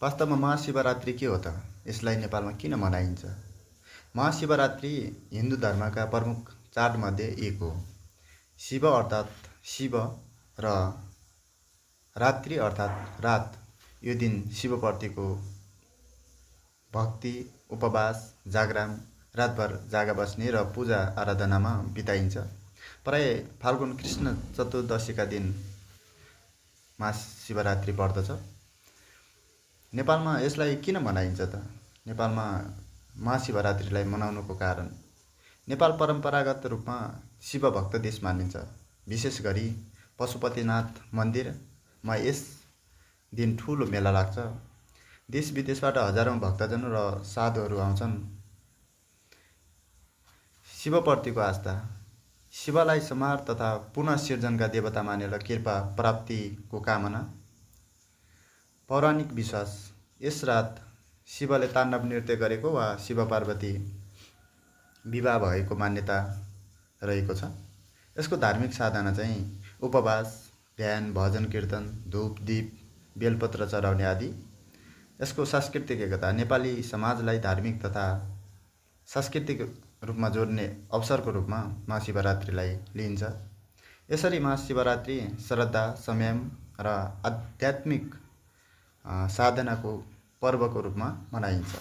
वास्तवमा महाशिवरात्रि के हो त? यसलाई नेपालमा किन मनाइन्छ? महाशिवरात्रि हिन्दू धर्मका प्रमुख चाडमध्ये एक हो। शिव अर्थात् शिव र रात्रि अर्थात् रात। यो दिन शिवप्रतिको भक्ति, उपवास, जागरण, रातभर जागा बस्ने र पूजा आराधनामा बिताइन्छ। प्राय फाल्गुन कृष्ण चतुर्दशीका दिन महाशिवरात्रि पर्दछ। नेपालमा यसलाई किन मनाइन्छ त? नेपालमा महाशिवरात्रिलाई मनाउनुको कारण नेपाल परम्परागत रूपमा शिवभक्त देश मानिन्छ। विशेष गरी पशुपतिनाथ मन्दिरमा यस दिन ठुलो मेला लाग्छ। देश विदेशबाट हजारौँ भक्तजन र साधुहरू आउँछन्। शिवप्रतिको आस्था, शिवलाई संहार तथा पुनः सिर्जनका देवता मानेर कृपा प्राप्तिको कामना। पौराणिक विश्वास, यस रात शिवले ताण्डव नृत्य गरेको वा शिव पार्वती विवाह भएको मान्यता रहेको छ। यसको धार्मिक साधना चाहिँ उपवास, ध्यान, भजन कीर्तन, धूप दीप, बेलपत्र चढाउने आदि। यसको सांस्कृतिक एकता, नेपाली समाजलाई धार्मिक तथा सांस्कृतिक रूपमा जोड्ने अवसरको रूपमा महाशिवरात्रिलाई लिइन्छ। यसरी महाशिवरात्रि श्रद्धा, संयम र आध्यात्मिक साधनाको पर्वको रूपमा मनाइन्छ।